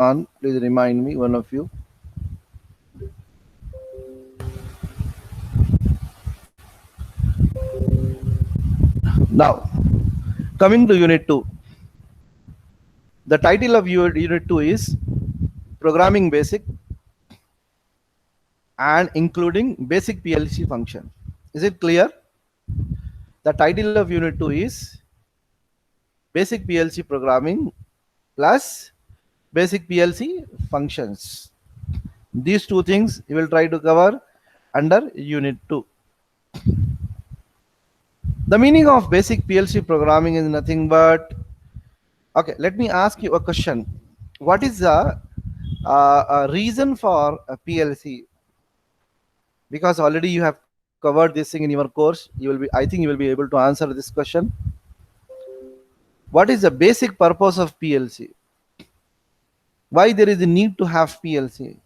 on? Please remind me, one of you. Now, coming to Unit 2. The title of Unit 2 is Programming Basic and including Basic PLC Function. Is it clear? The title of Unit 2 is Basic PLC Programming plus Basic PLC Functions. These two things you will try to cover under Unit 2. The meaning of basic PLC programming is nothing but, okay, let me ask you a question. What is the reason for a PLC? Because already you have covered this thing in your course, you will be, I think you will be able to answer this question. What is the basic purpose of PLC? Why there is a need to have PLC?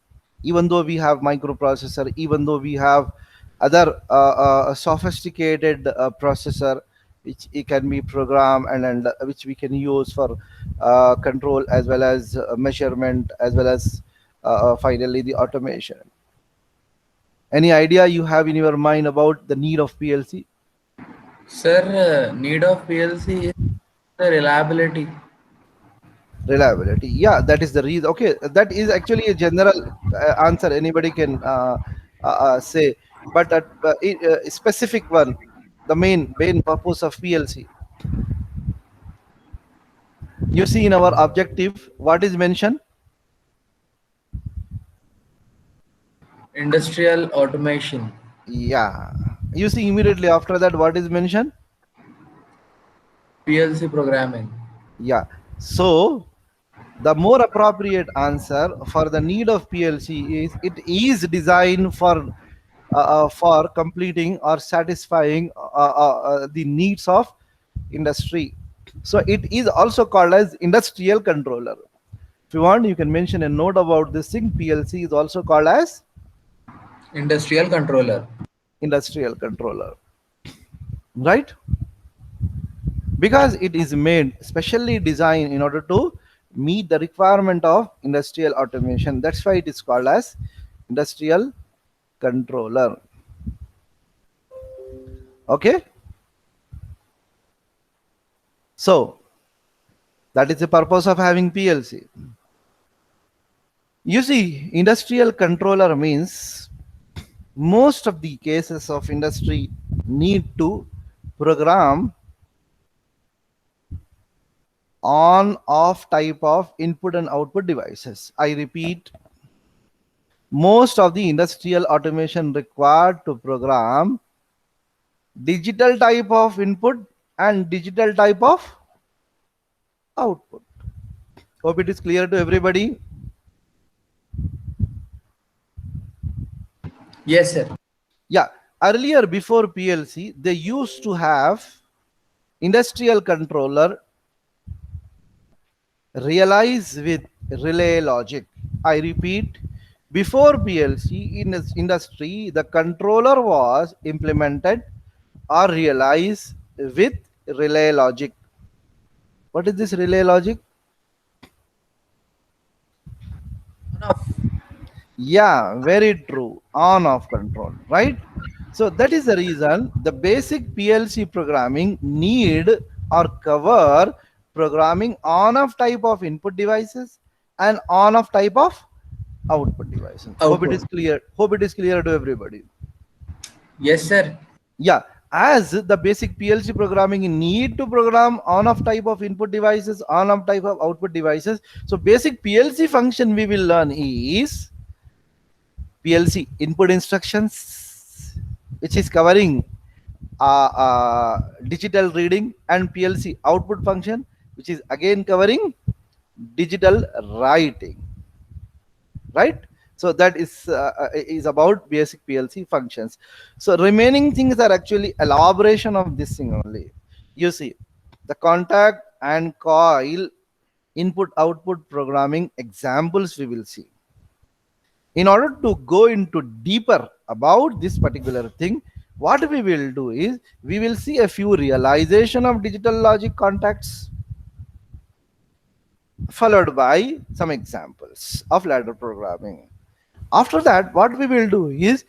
Even though we have microprocessor, even though we have other sophisticated processor, which it can be programmed and which we can use for control as well as measurement as well as finally the automation. Any idea you have in your mind about the need of PLC? Sir, need of PLC is the reliability. Reliability, yeah, that is the reason. Okay, that is actually a general answer anybody can say, but a specific one, the main purpose of PLC. You see in our objective what is mentioned? Industrial automation. Yeah, you see immediately after that what is mentioned? PLC programming. Yeah, so the more appropriate answer for the need of PLC is it is designed for completing or satisfying the needs of industry. So it is also called as industrial controller. If you want, you can mention a note about this thing. PLC is also called as Industrial controller. industrial controller, right? Because it is made specially designed in order to meet the requirement of industrial automation. That's why it is called as industrial controller. Okay, so that is the purpose of having PLC. You see, industrial controller means most of the cases of industry need to program on off type of input and output devices. I repeat, most of the industrial automation required to program digital type of input and digital type of output. Hope it is clear to everybody. Yes, sir. Yeah, earlier before PLC, they used to have industrial controller realize with relay logic. I repeat, before PLC in this industry, the controller was implemented or realized with relay logic. What is this relay logic? On off. Yeah, very true. On off control, right? So that is the reason the basic PLC programming need or cover programming on off type of input devices and on off type of output devices. Hope it Output. is clear. Hope it is clear to everybody. Yes, sir. Yeah, as the basic PLC programming need to program on off type of input devices, on off type of output devices. So basic PLC function we will learn is PLC input instructions, which is covering digital reading, and PLC output function, which is again covering digital writing, right? So that is about basic PLC functions. So remaining things are actually elaboration of this thing only. You see, the contact and coil input output programming examples we will see. In order to go into deeper about this particular thing, what we will do is we will see a few realization of digital logic contacts. followed by some examples of ladder programming. After that, what we will do is,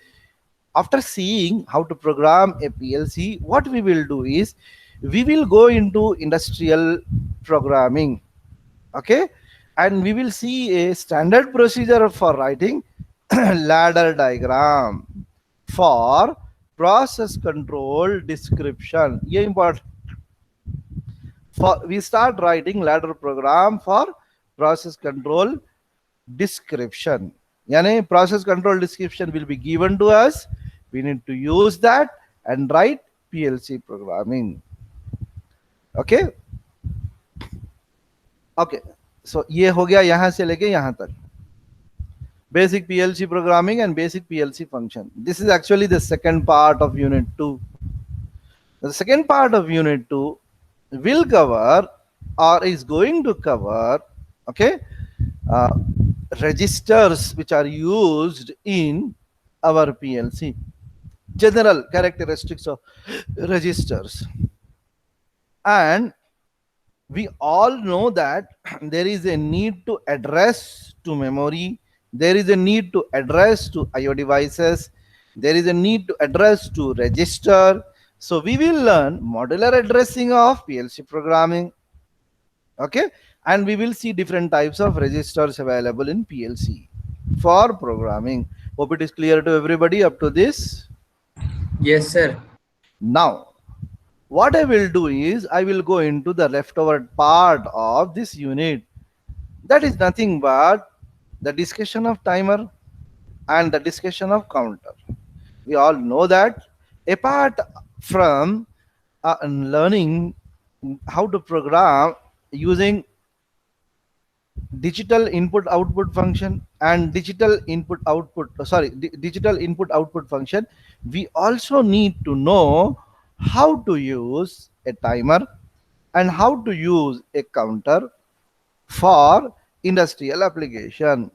after seeing how to program a PLC, what we will do is we will go into industrial programming. Okay, and we will see a standard procedure for writing ladder diagram for process control description. Yeah, important. For we start writing ladder program for process control description. Yani process control description will be given to us. We need to use that and write PLC programming. Okay. Okay. So ये हो गया यहाँ से लेके यहाँ तक. Basic PLC programming and basic PLC function. This is actually the second part of unit 2. The second part of unit 2 will cover or is going to cover, okay, uh, registers which are used in our PLC. General characteristics of registers. And we all know that there is a need to address to memory, there is a need to address to IO devices, there is a need to address to register. So we will learn modular addressing of PLC programming. Okay, and we will see different types of registers available in PLC for programming. Hope it is clear to everybody up to this. Yes, sir. Now, what I will do is I will go into the leftover part of this unit. That is nothing but the discussion of timer and the discussion of counter. We all know that apart from learning how to program using digital input output function and digital input output, digital input output function, we also need to know how to use a timer and how to use a counter for industrial application.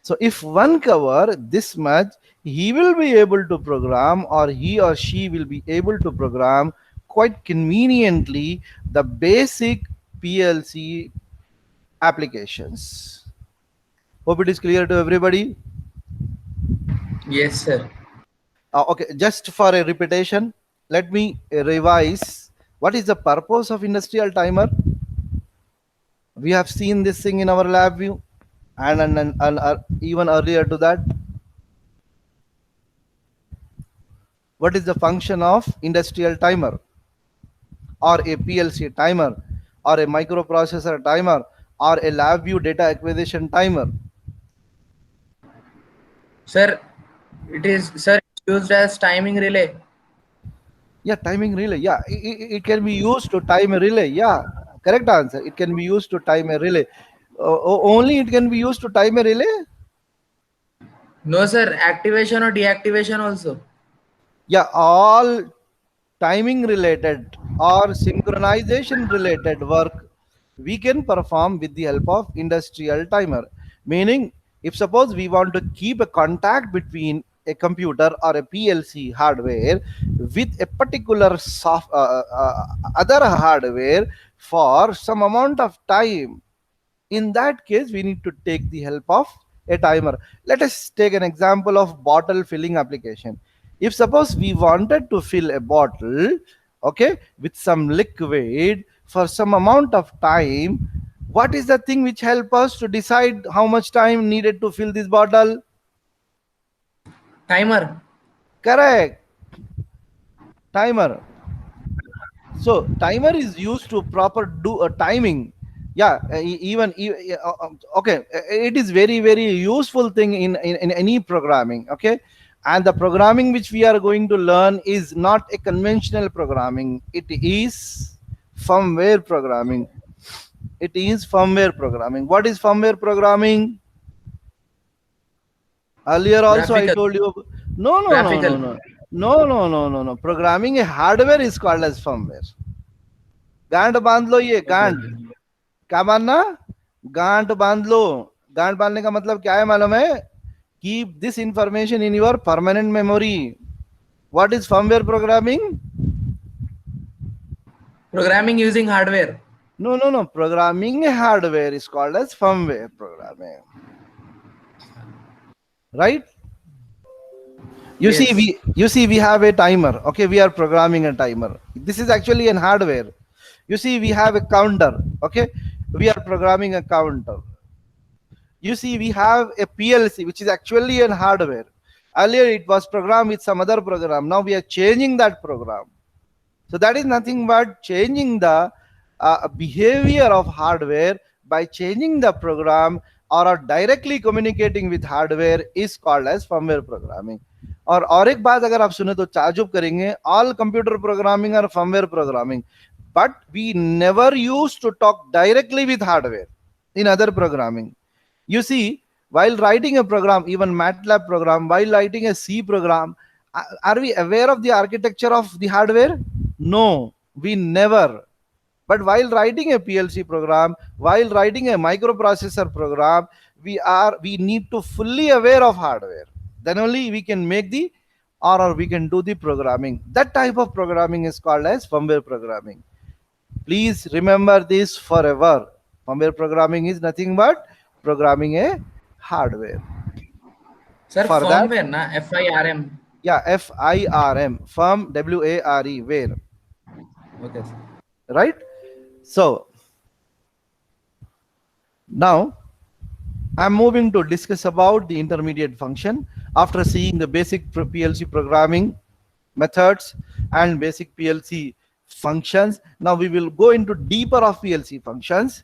So if one cover this much, he will be able to program, or he or she will be able to program quite conveniently the basic PLC applications. Hope it is clear to everybody. Yes, sir. Okay, just for a repetition, let me revise. What is the purpose of industrial timer? We have seen this thing in our lab view, and even earlier to that. What is the function of industrial timer, or a PLC timer, or a microprocessor timer, or a lab view data acquisition timer? Sir, it is, sir, it's used as timing relay. Yeah, timing relay. Yeah, it can be used to time a relay. Yeah, correct answer. It can be used to time a relay. Only it can be used to time a relay. No, sir, activation or deactivation also. Yeah, all timing related or synchronization related work we can perform with the help of industrial timer. Meaning, if suppose we want to keep a contact between a computer or a PLC hardware with a particular other hardware for some amount of time, in that case we need to take the help of a timer. Let us take an example of bottle filling application. If suppose we wanted to fill a bottle, okay, with some liquid for some amount of time, what is the thing which help us to decide how much time needed to fill this bottle? Timer. Correct, timer. So timer is used to proper do a timing. Yeah, okay, it is very useful thing in any programming. Okay, and the programming which we are going to learn is not a conventional programming, it is firmware programming. It is firmware programming. What is firmware programming? Earlier also I Graphical. told you. No, no, no, no, Graphical. no, no, no, no, no, no. Programming a hardware is called as firmware. गांठ बांध लो, ये Okay, गांठ. okay. क्या बांधना? गांठ बांध लो. गांठ बांधने का मतलब क्या है मालूम है? Keep this information in your permanent memory. What is firmware programming? Programming using hardware. No. Programming a hardware is called as firmware programming. Right? Yes. You see we have a timer. Okay, we are programming a timer. This is actually an hardware. You see we have a counter. Okay, we are programming a counter. You see we have a PLC which is actually an hardware. Earlier it was programmed with some other program. Now we are changing that program. So that is nothing but changing the behavior of hardware by changing the program, or directly communicating with hardware is called as firmware programming. और एक बात अगर आप सुने तो ताजुब करेंगे, all computer programming or firmware programming, but we never used to talk directly with hardware in other programming. You see, while writing a program, even MATLAB program, while writing a C program, are we aware of the architecture of the hardware? No, we never. But while writing a PLC program, while writing a microprocessor program, we need to fully aware of hardware. Then only we can make the, or we can do the programming. That type of programming is called as firmware programming. Please remember this forever. Firmware programming is nothing but programming a hardware. Sir, For that, firmware na FIRM. yeah, FIRM, firm, WARE, where, Okay, sir. right? So now I'm moving to discuss about the intermediate function. After seeing the basic PLC programming methods and basic PLC functions, now we will go into deeper of PLC functions.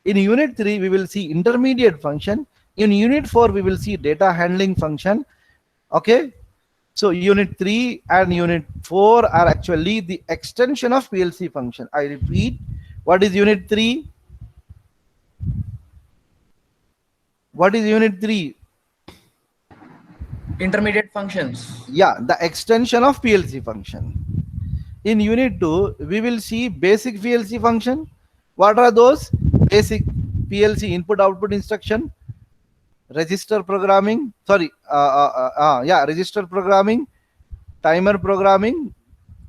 In unit 3 we will see intermediate function. In unit 4 we will see data handling function. Okay, so unit 3 and unit 4 are actually the extension of PLC function. I repeat, what is unit 3? What is unit 3? Intermediate functions. Yeah, the extension of PLC function. In unit 2 we will see basic PLC function. What are those? Basic PLC input output instruction, register programming, sorry, register programming, timer programming,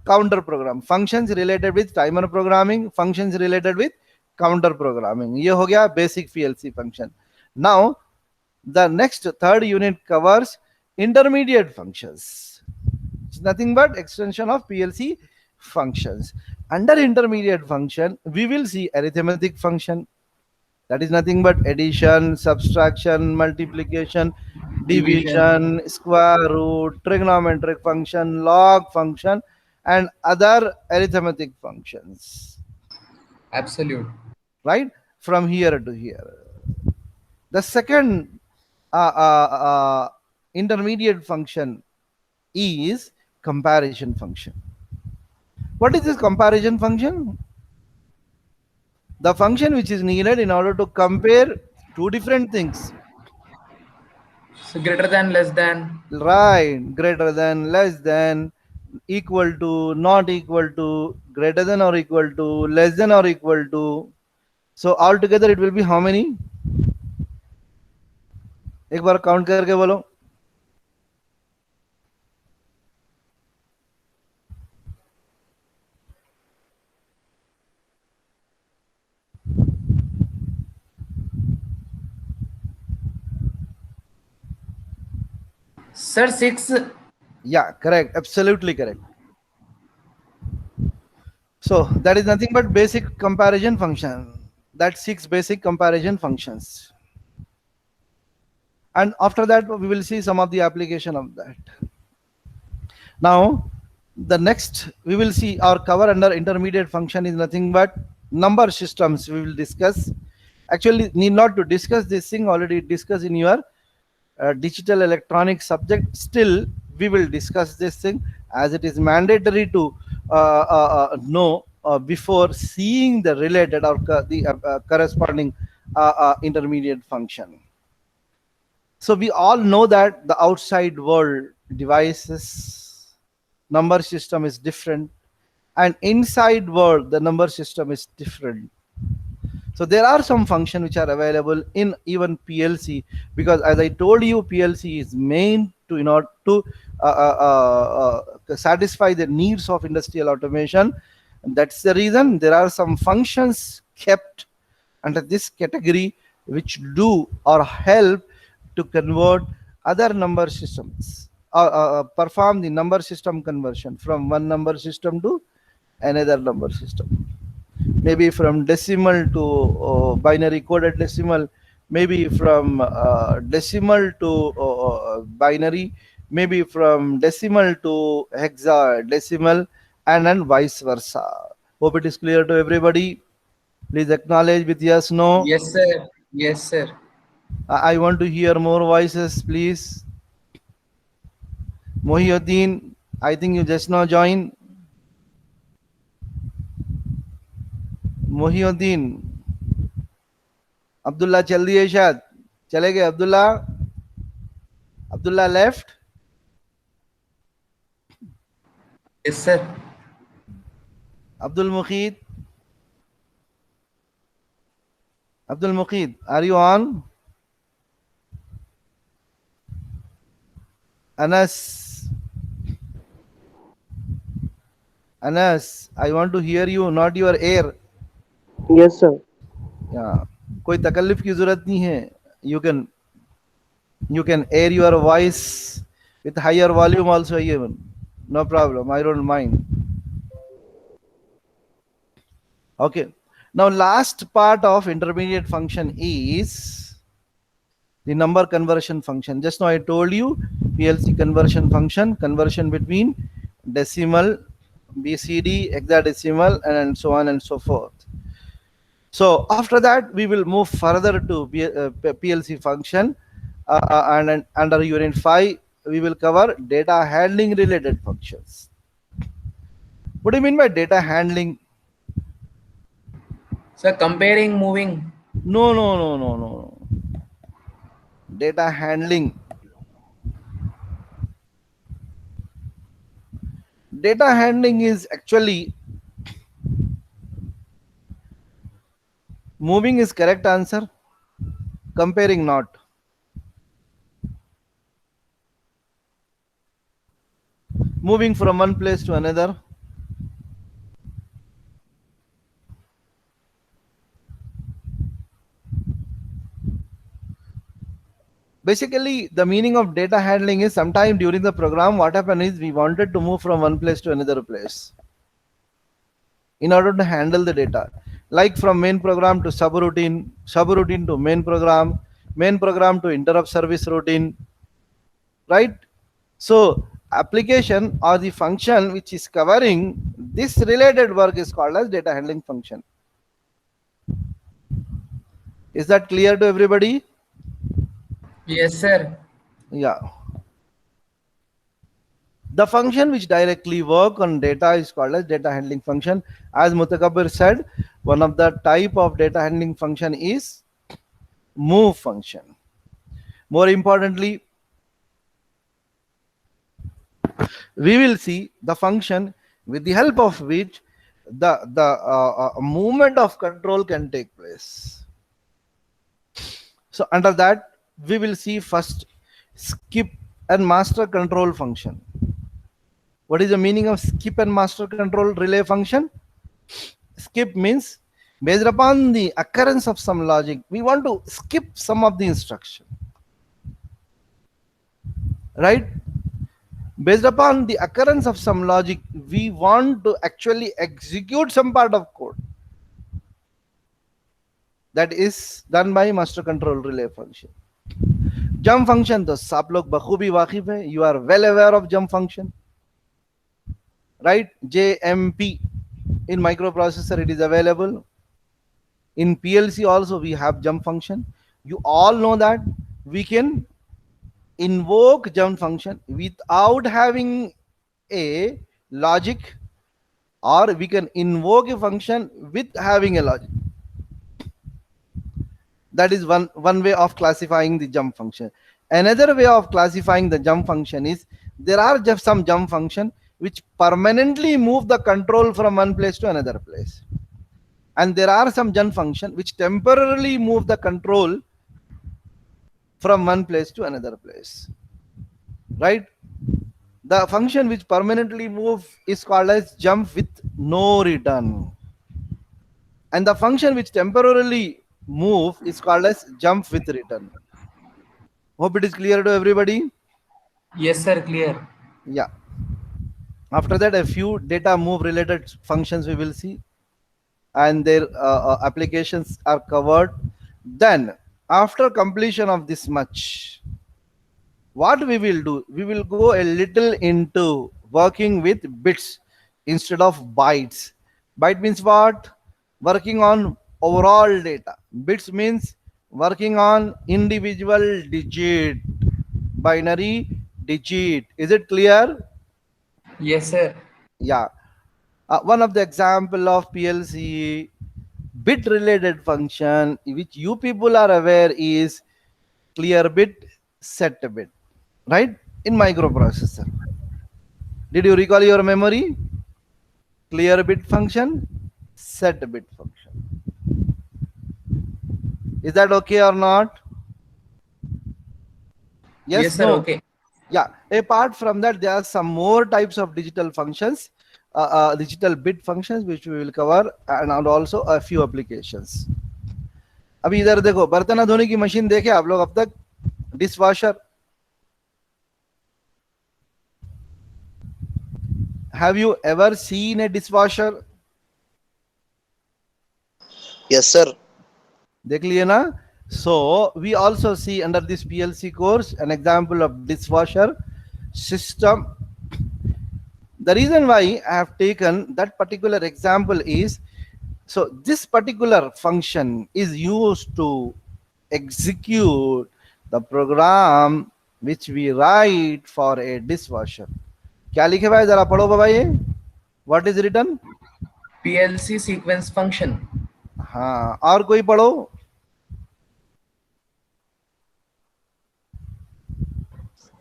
counter program, functions related with timer programming, functions related with counter programming. ये हो गया basic PLC function. Now the next third unit covers intermediate functions. It's nothing but extension of PLC functions. Under intermediate function we will see arithmetic function, that is nothing but addition, subtraction, multiplication, Division. division, square root, trigonometric function, log function, and other arithmetic functions, Absolute. right, from here to here. The second uh, uh, uh, intermediate function is comparison function. What is this comparison function? The function which is needed in order to compare two different things. So greater than, less than. Right, greater than, less than, equal to, not equal to, greater than or equal to, less than or equal to. So altogether it will be how many? एक बार count करके बोलो. Sir, 6. Yeah, correct, absolutely correct. So that is nothing but basic comparison function. That's 6 basic comparison functions. And after that we will see some of the application of that. Now the next we will see or cover under intermediate function is nothing but number systems. We will discuss, actually need not to discuss this thing, already discussed in your digital electronic subject. Still we will discuss this thing as it is mandatory to know before seeing the related or the corresponding intermediate function. So we all know that the outside world devices number system is different, and inside world the number system is different. So there are some functions which are available in even PLC, because as I told you, PLC is made to, you know, to satisfy the needs of industrial automation. That's the reason there are some functions kept under this category, which do or help to convert other number systems, perform the number system conversion from one number system to another number system, maybe from decimal to binary coded decimal, maybe from decimal to binary, maybe from decimal to hexadecimal, and then vice versa. Hope it is clear to everybody. Please acknowledge with yes, no. Yes, sir. Yes, sir. I want to hear more voices, please. Mohiuddin, I think you just now joined. Mohiuddin, Abdullah चल दिए शायद, चले गए Abdullah. Abdullah left. Yes, sir. Abdul Muqid, Abdul Muqid, are you on? Anas, Anas, I want to hear you, not your air. Yes, sir. Yeah. कोई तकल्लुफ की जरूरत नहीं है. You can air your voice with higher volume also even. No problem. I don't mind. Okay. Now last part of intermediate function is the number conversion function. Just now I told you PLC conversion function, conversion between decimal, BCD, hexadecimal, and so on and so forth. So after that, we will move further to PLC function, and under Unit 5, we will cover data handling related functions. What do you mean by data handling? Sir, comparing, moving. No, no, no, no, no. Data handling. Data handling is actually moving is correct answer. Comparing not. Moving from one place to another. Basically, the meaning of data handling is sometime during the program, what happened is we wanted to move from one place to another place in order to handle the data. Like from main program to subroutine, subroutine to main program to interrupt service routine, right? So application or the function which is covering this related work is called as data handling function. Is that clear to everybody? Yes, sir. Yeah. The function which directly work on data is called as data handling function. As Mutakabbir said, one of the type of data handling function is move function. More importantly, we will see the function with the help of which the movement of control can take place. So under that, we will see first skip and master control function. What is the meaning of skip and master control relay function? Skip means based upon the occurrence of some logic, we want to skip some of the instruction, right? Based upon the occurrence of some logic, we want to actually execute some part of code. That is done by master control relay function. Jump function तो आप लोग बखूबी वाकिफ है. You are well aware of jump function, right? JMP in microprocessor it is available. In PLC also we have jump function. You all know that we can invoke jump function without having a logic, or we can invoke a function with having a logic. That is one way of classifying the jump function. Another way of classifying the jump function is there are just some jump function which permanently move the control from one place to another place, and there are some jump function which temporarily move the control from one place to another place, right? The function which permanently move is called as jump with no return. and the function which temporarily move is called as jump with return. Hope it is clear to everybody. Yes, sir. Clear. Yeah. After that, a few data move related functions we will see, and their applications are covered. Then, after completion of this much, what we will do, we will go a little into working with bits instead of bytes. Byte means what? Working on overall data. Bits means working on individual digit, binary digit. Is it clear? Yes, sir. Yeah. One of the example of PLC bit related function which you people are aware is clear bit, set bit, right? In microprocessor. Did you recall your memory? Clear bit function, set bit function. Is that okay or not? Yes, Yes, sir. no? Okay. Yeah. Apart from that, there are some more types of digital functions, digital bit functions, which we will cover, and also a few applications. अभी इधर देखो, बर्तन धोने की machine देखे आप लोग अब तक? Dish washer. Have you ever seen a dishwasher? Yes, sir. देख लिए ना? So we also see under this PLC course an example of dishwasher system. The reason why I have taken that particular example is, so this particular function is used to execute the program which we write for a dishwasher. क्या लिखे भाई, जरा पढ़ो बाबा ये. What is written? PLC sequence function. हाँ, और कोई पढ़ो.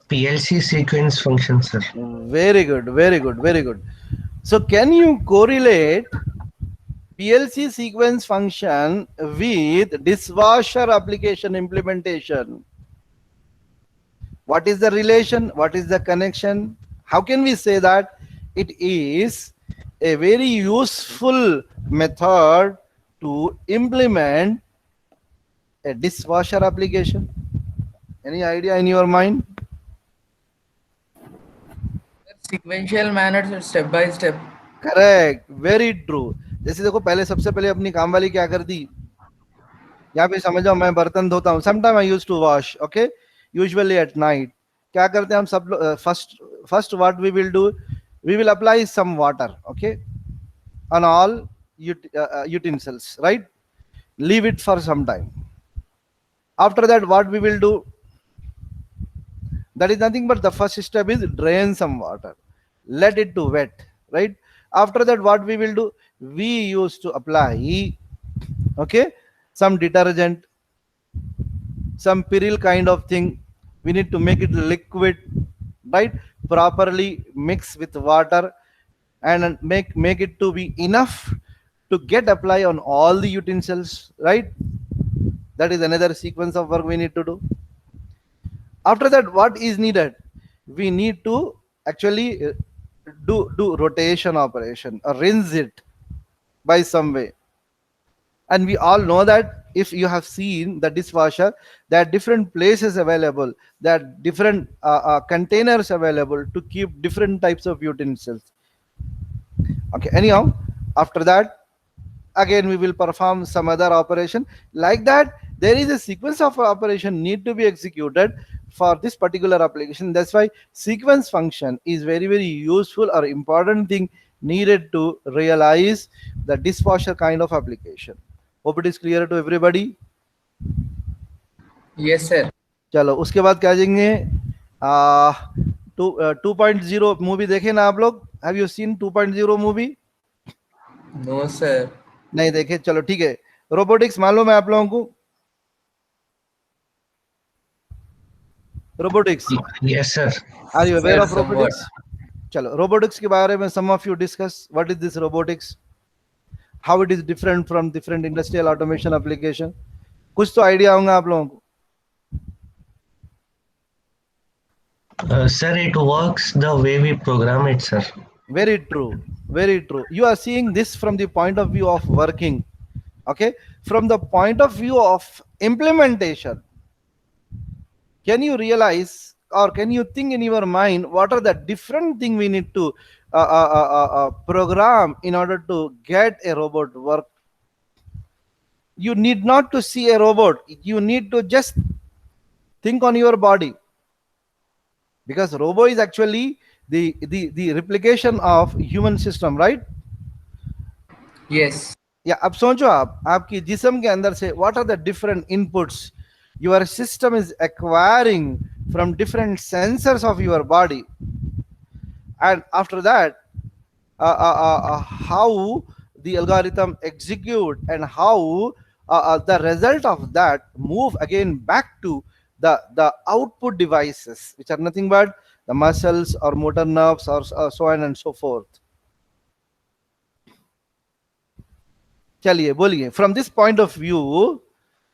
PLC sequence function, sir. Very good, very good, very good. So can you correlate PLC sequence function with dishwasher application implementation? What is the relation? What is the connection? How can we say that it is a very useful method to implement a dishwasher application? Any idea in your mind? Sequential manner, step by step. Correct, very true. जैसे देखो, पहले सबसे पहले अपनी काम वाली क्या कर दी, यहाँ पे समझो, मैं बर्तन धोता हूँ. Sometime I use to wash, okay, usually at night. क्या करते हैं हम सब लोग? First first what we will do, we will apply some water, okay, on all utensils, right? Leave it for some time. After that, what we will do, that is nothing but the first step is drain some water, let it to wet, right? After that, what we will do, we used to apply, okay, some detergent, some peril kind of thing. We need to make it liquid, right? Properly mix with water and make it to be enough to get apply on all the utensils, right? That is another sequence of work we need to do. After that, what is needed, we need to actually do rotation operation or rinse it by some way. And we all know that if you have seen the dishwasher, there are different places available, there are different containers available to keep different types of utensils. Okay, anyhow, after that, again we will perform some other operation. Like that, there is a sequence of operation need to be executed for this particular application. That's why sequence function is very, very useful or important thing needed to realize the dishwasher kind of application. Hope it is clear to everybody. Yes, sir. चलो उसके बाद क्या जाएंगे, 2.0 movie देखे ना आप लोग? Have you seen 2.0 movie? No, sir. नहीं देखे, चलो ठीक है. रोबोटिक्स मालूम है आप लोगों को? Robotics, Yes, sir. Are you aware Sir, of somewhat. Robotics? चलो रोबोटिक्स के बारे में some of you discuss. What is this robotics, how it is different from different industrial automation application? कुछ तो आइडिया होगा आप लोगों को. Sir, it works the way we program it, sir. Very true, very true. You are seeing this from the point of view of working. Okay, from the point of view of implementation, can you realize or can you think in your mind what are the different thing we need to program in order to get a robot work? You need not to see a robot, you need to just think on your body, because robo is actually the replication of human system, right? Yes. या अब सोचो आप आपकी जिस्म के अंदर से what are the different inputs your system is acquiring from different sensors of your body, and after that how the algorithm execute and how the result of that move again back to the output devices, which are nothing but the muscles or motor nerves or so on and so forth. चलिए बोलिए from this point of view,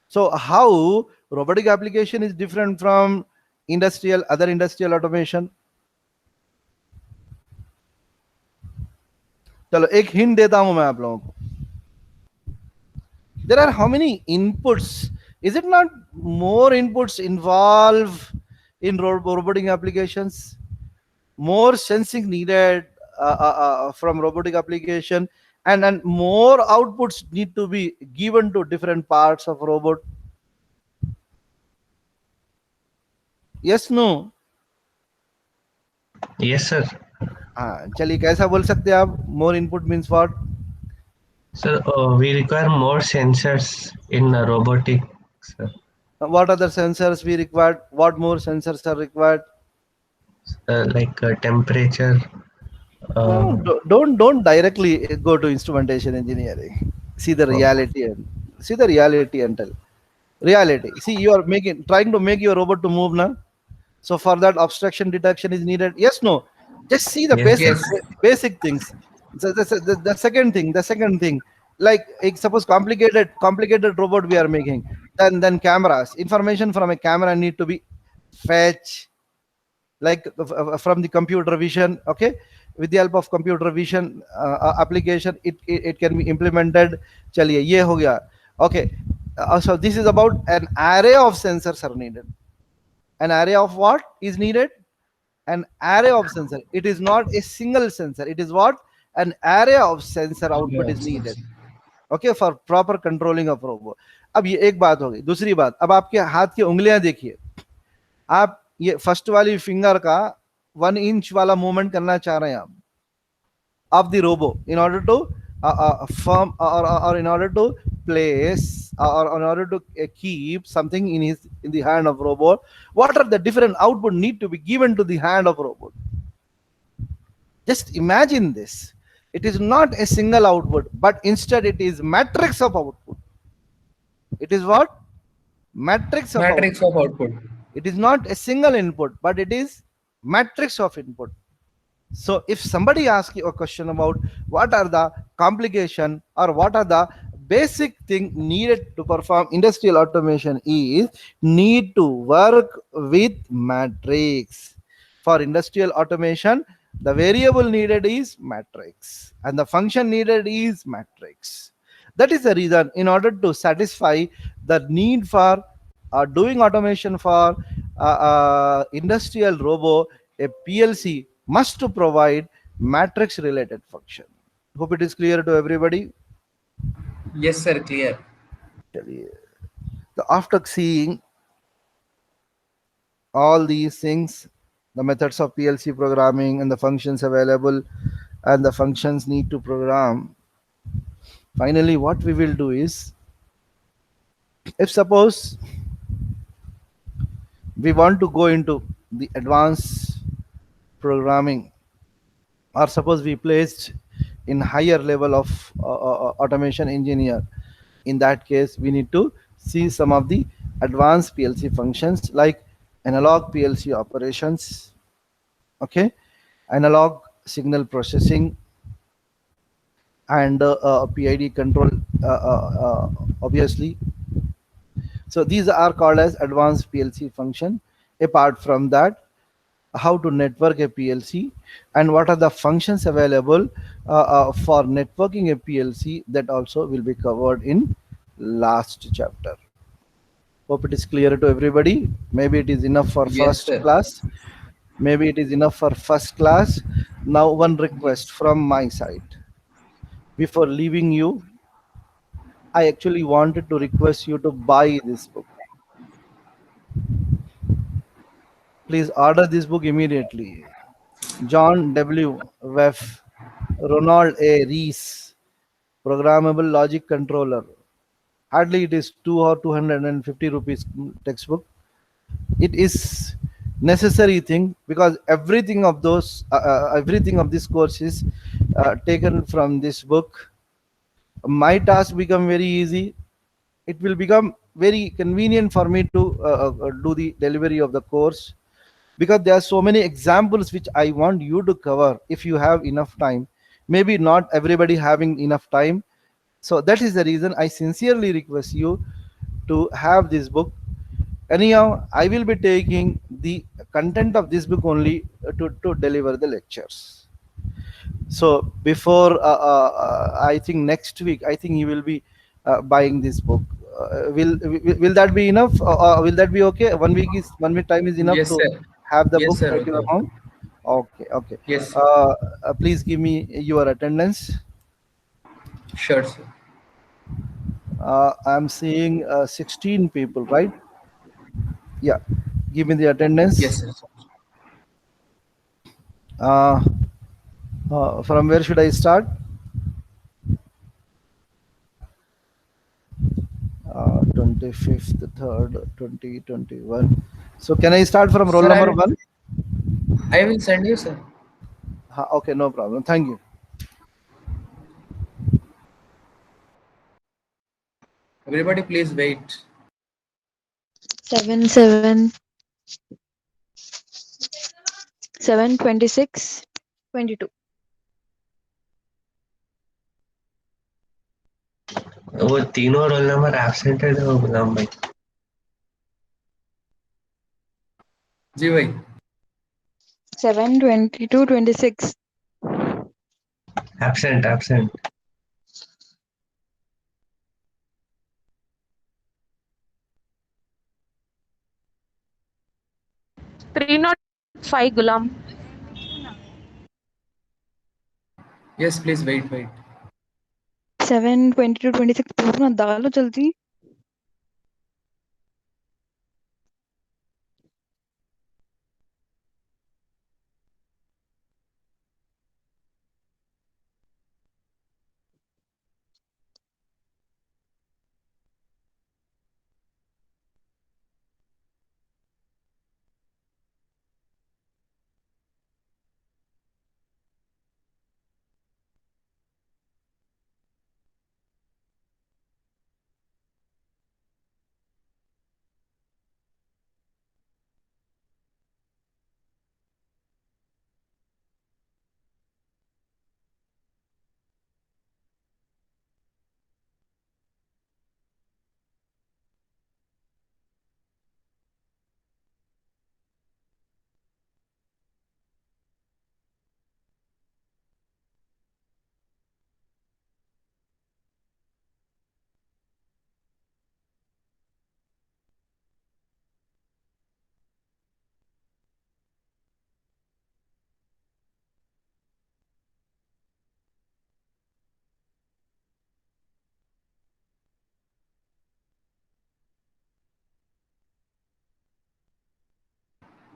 so how robotic application is different from industrial other industrial automation? चलो एक hint देता हूं मैं आप लोगों को. There are how many inputs? Is it not more inputs involved in robotic applications? More sensing needed from robotic application, and more outputs need to be given to different parts of robot. Yes, no? Yes, sir. हाँ चलिए कैसा बोल सकते हैं आप? More input means what? Sir, we require more sensors in robotics, sir. What other sensors we required? What more sensors are required? Like temperature. No, don't directly go to instrumentation engineering. See the Oh, reality and see the reality and tell reality. See, you are making trying to make your robot to move now. So for that, obstruction detection is needed. Yes, no. Just see the yes, basic sir. Yes. basic things. So the second thing, like suppose complicated robot we are making. Then cameras, information from a camera need to be fetch, like from the computer vision. Okay, with the help of computer vision application, it can be implemented. Chaliye, ye ho gaya. Okay, so this is about an array of sensors are needed. An array of what is needed? An array of sensor. It is not a single sensor. It is what? An array of sensor output is needed. Okay, for proper controlling of robot. अब ये एक बात हो गई. दूसरी बात, अब आपके हाथ की उंगलियां देखिए. आप ये फर्स्ट वाली फिंगर का 1 इंच वाला मूवमेंट करना चाह रहे हैं आप of the robo in order to firm or in order to place or in order to keep something in the hand of robot. What are the different output need to be given to the hand of robot? Just imagine this. It is not a single output, but instead it is matrix of output. It is what? Matrix of output. Matrix of output. It is not a single input, but it is matrix of input. So if somebody asks you a question about what are the complication or what are the basic thing needed to perform industrial automation, is need to work with matrix. For industrial automation, the variable needed is matrix and the function needed is matrix. That is the reason, in order to satisfy the need for doing automation for industrial robo, a PLC must to provide matrix related function. Hope it is clear to everybody. Yes, sir. Clear. So after seeing all these things, the methods of PLC programming and the functions available and the functions need to program, finally what we will do is, if suppose we want to go into the advanced programming, or suppose we placed in higher level of automation engineer, in that case we need to see some of the advanced PLC functions like analog PLC operations, okay, analog signal processing, and PID control, obviously. So these are called as advanced PLC function. Apart from that, how to network a PLC, and what are the functions available for networking a PLC. That also will be covered in last chapter. Hope it is clear to everybody. Maybe it is enough for Yes, first sir. class. Maybe it is enough for first class. Now, one request Yes. from my side. Before leaving you, I actually wanted to request you to buy this book. Please order this book immediately. John W. Weff, Ronald A. Rees, Programmable Logic Controller. Hardly it is 2 or 250 rupees textbook. It is necessary thing because everything of this course is taken from this book. My task become very easy. It will become very convenient for me to do the delivery of the course, because there are so many examples which I want you to cover if you have enough time. Maybe not everybody having enough time, so that is the reason I sincerely request you to have this book. Anyhow, I will be taking the content of this book only to deliver the lectures. So before I think next week, I think you will be buying this book. Will that be enough, or will that be okay? 1 week is 1 week time is enough Yes, to sir. have the book Yes, sir. at your Okay. home. Okay, okay. Yes, sir. Please give me your attendance. Sure, sir. I'm seeing 16 people, right? Yeah, give me the Yes, attendance. sir. uh, from where should I start? 25th, 3rd, 2021. So can I start from roll Sir, number one? I will send you, sir. Okay, no problem. Thank you. Everybody, please wait. 7 7 7 26 22. वो तीनों roll number absent है तो गुलाम भाई जी भाई. 7 22 26. Absent absent 305 Gulam. Yes, please wait, wait. 7 22 26 पूछना डालो जल्दी.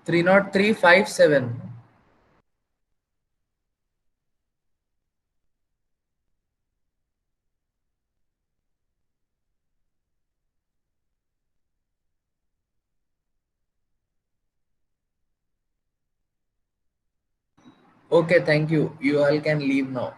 Three not 357. Okay, thank you. You all can leave now.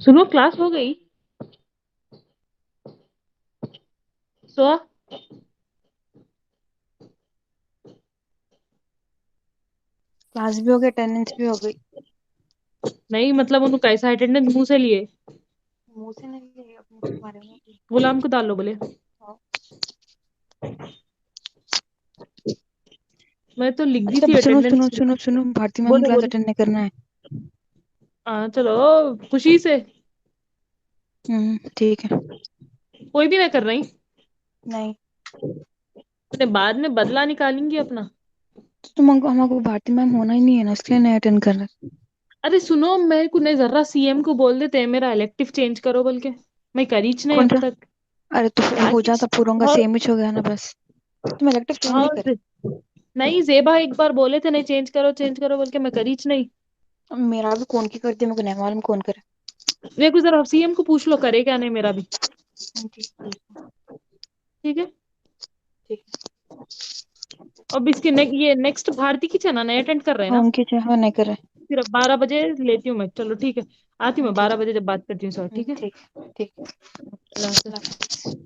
सुनो क्लास हो गई सो क्लास भी हो गई, अटेंडेंस भी हो गई। नहीं मतलब उन्होंने कैसा अटेंडेंस मुंह से लिए मुंह से नहीं लिए, अपने से मारे ना। गुलाम को डाल लो बोले हाँ। मैं तो लिख दी अच्छा थी सुनो सुनो अटेंडेंस सुनो सुनो, भारती मैम बोले क्लास बोले अटेंड नहीं करना है। हाँ चलो खुशी से ठीक है। कोई भी ना कर रही नहीं अपने बाद में बदला निकालेंगी अपना तो तुम हमको भारती मैम होना ही नहीं है ना, इसलिए नहीं अटेंड कर रहे। अरे सुनो मेरे को नहीं जरा सीएम को बोल देते हैं मेरा इलेक्टिव चेंज करो बोल के मैं करीच नहीं कौन अब सा? तक अरे तो हो जाता, पूरा का हाँ सेम ही हो गया ना बस। तुम इलेक्टिव चेंज हाँ ही करे। नहीं जेबा एक बार बोले थे नहीं चेंज करो बोल के मैं करीच नहीं मेरा भी कौन की कर दी, मेरे को नहीं मालूम कौन करे। मेरे को जरा सीएम को पूछ लो करे क्या नहीं मेरा भी ठीक ठीक है ठीक। अब इसके ये नेक्स्ट भारती की चना नहीं अटेंड कर रहे हैं हाँ ना उनकी चाहे नहीं करे। सिर्फ 12 बजे लेती हूँ मैं चलो ठीक है आती हूँ मैं ठीक 12 बजे जब बात करती हूँ सर ठीक है ठीक ठीक। अल्लाह हाफिज़। अल्लाह हाफिज़।